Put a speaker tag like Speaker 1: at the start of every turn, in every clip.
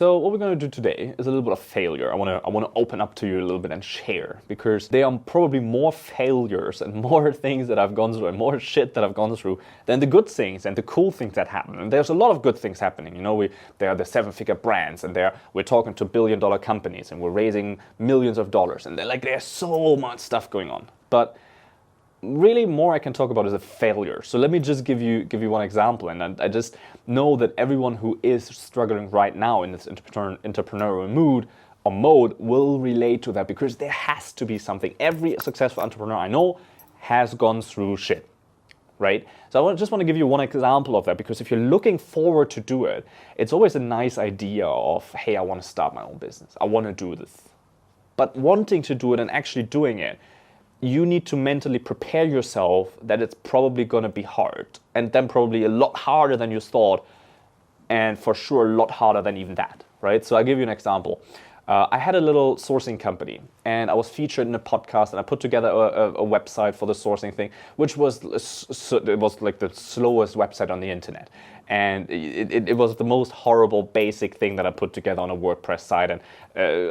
Speaker 1: So what we're going to do today is a little bit of failure. I want to open up to you a little bit and share, because there are probably more failures and more things that I've gone through and more shit that I've gone through than the good things and the cool things that happen. And there's a lot of good things happening. You know, there are the 7-figure brands, and we're talking to billion-dollar companies, and we're raising millions of dollars, and there's so much stuff going on. But really, more I can talk about is a failure. So let me just give you one example, and I just know that everyone who is struggling right now in this entrepreneurial mood or mode will relate to that, because there has to be something. Every successful entrepreneur I know has gone through shit, right? So I just want to give you one example of that, because if you're looking forward to do it, it's always a nice idea of, hey, I want to start my own business. I want to do this. But wanting to do it and actually doing it, you need to mentally prepare yourself that it's probably going to be hard, and then probably a lot harder than you thought, and for sure a lot harder than even that, right? So I'll give you an example. I had a little sourcing company, and I was featured in a podcast, and I put together a website for the sourcing thing, which was like the slowest website on the internet. And it was the most horrible basic thing that I put together on a WordPress site, and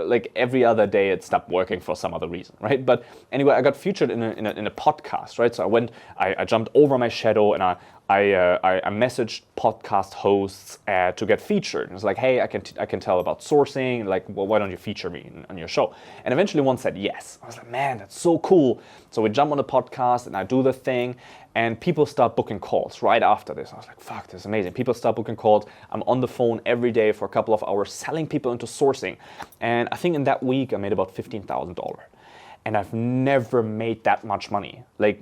Speaker 1: like every other day it stopped working for some other reason, right? But anyway, I got featured in a podcast, right? So I jumped over my shadow, and I messaged podcast hosts to get featured. And it's like, hey, I can tell about sourcing. Like, well, why don't you feature me on your show? And eventually one said yes. I was like, man, that's so cool. So we jump on the podcast, and I do the thing, and people start booking calls right after this. I was like, fuck, this is amazing. People start booking calls. I'm on the phone every day for a couple of hours selling people into sourcing. And I think in that week I made about $15,000. And I've never made that much money. Like,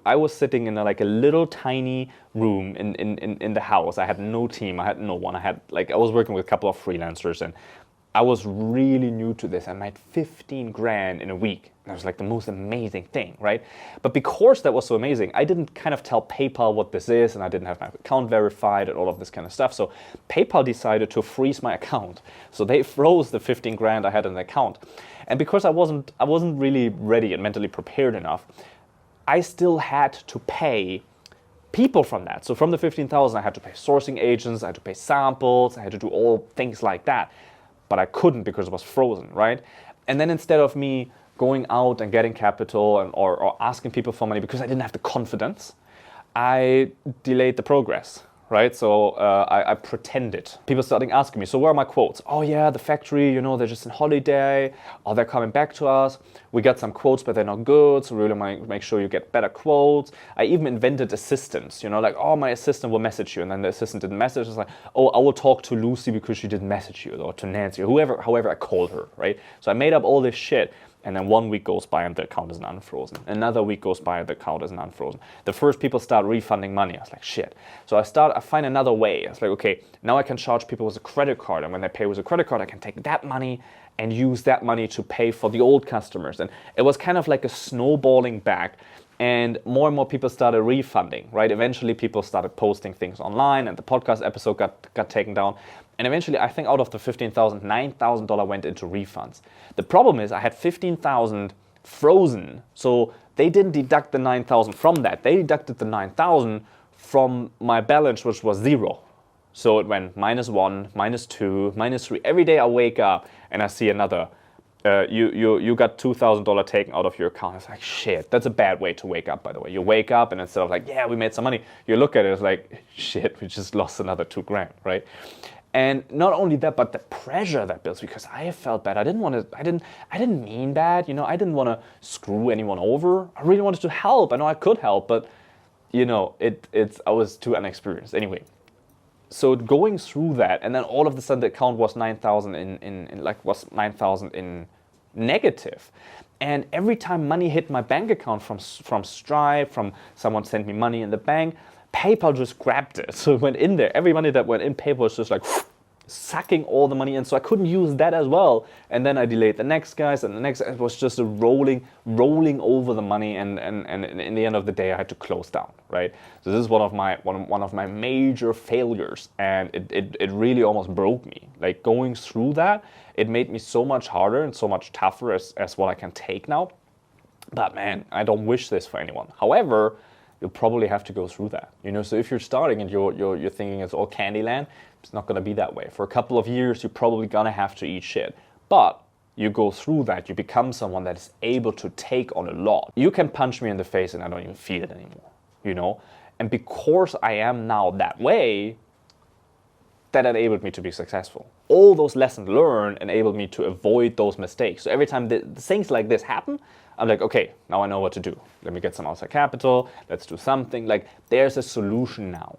Speaker 1: I was sitting in a little tiny room in the house. I had no team. I had no one. I was working with a couple of freelancers, and I was really new to this. I made 15 grand in a week. That was like the most amazing thing, right? But because that was so amazing, I didn't kind of tell PayPal what this is, and I didn't have my account verified and all of this kind of stuff. So PayPal decided to freeze my account. So they froze the 15 grand I had in the account. And because I wasn't really ready and mentally prepared enough, I still had to pay people from that. So from the 15,000, I had to pay sourcing agents, I had to pay samples, I had to do all things like that. But I couldn't because it was frozen, right? And then instead of me going out and getting capital or asking people for money because I didn't have the confidence, I delayed the progress, right? So I pretended. People started asking me, so where are my quotes? Oh yeah, the factory, they're just on holiday. Oh, they're coming back to us. We got some quotes, but they're not good. So we really want to make sure you get better quotes. I even invented assistants, like, oh, my assistant will message you. And then the assistant didn't message. It's like, oh, I will talk to Lucy because she didn't message you, or to Nancy, or however I called her, right? So I made up all this shit. And then 1 week goes by and the account isn't unfrozen. Another week goes by and the account isn't unfrozen. The first people start refunding money. I was like, shit. So I find another way. I was like, okay, now I can charge people with a credit card. And when they pay with a credit card, I can take that money and use that money to pay for the old customers. And it was kind of like a snowballing back. And more people started refunding, right? Eventually people started posting things online, and the podcast episode got taken down. And eventually, I think out of the $15,000, $9,000 went into refunds. The problem is I had $15,000 frozen, so they didn't deduct the $9,000 from that. They deducted the $9,000 from my balance, which was zero. So it went -1, -2, -3. Every day I wake up and I see another. You got $2,000 taken out of your account. It's like, shit, that's a bad way to wake up, by the way. You wake up and instead of like, yeah, we made some money, you look at it, it's like, shit, we just lost another $2 grand, right? And not only that, but the pressure that builds, because I felt bad. I didn't mean bad, I didn't want to screw anyone over. I really wanted to help. I know I could help, but I was too inexperienced. Anyway, so going through that, and then all of a sudden the account was 9,000 was 9,000 in negative. And every time money hit my bank account from Stripe, from someone sent me money in the bank, PayPal just grabbed it. So it went in there. Every money that went in, PayPal was just like sucking all the money in. So I couldn't use that as well. And then I delayed the next guys, and the next, it was just a rolling over the money. And in the end of the day, I had to close down, right? So this is one of my major failures. And it really almost broke me. Like, going through that, it made me so much harder and so much tougher as what I can take now. But man, I don't wish this for anyone. However, you'll probably have to go through that. So if you're starting and you're thinking it's all Candyland, it's not going to be that way. For a couple of years, you're probably going to have to eat shit. But you go through that, you become someone that is able to take on a lot. You can punch me in the face and I don't even feel it anymore, And because I am now that way, that enabled me to be successful. All those lessons learned enabled me to avoid those mistakes. So every time the things like this happen, I'm like, okay, now I know what to do. Let me get some outside capital. Let's do something. Like, there's a solution now.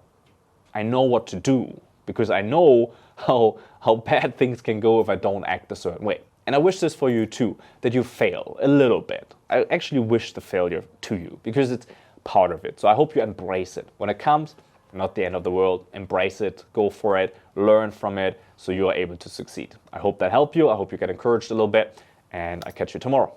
Speaker 1: I know what to do because I know how bad things can go if I don't act a certain way. And I wish this for you too, that you fail a little bit. I actually wish the failure to you because it's part of it. So I hope you embrace it. When it comes, not the end of the world. Embrace it, go for it, learn from it so you are able to succeed. I hope that helped you. I hope you get encouraged a little bit, and I catch you tomorrow.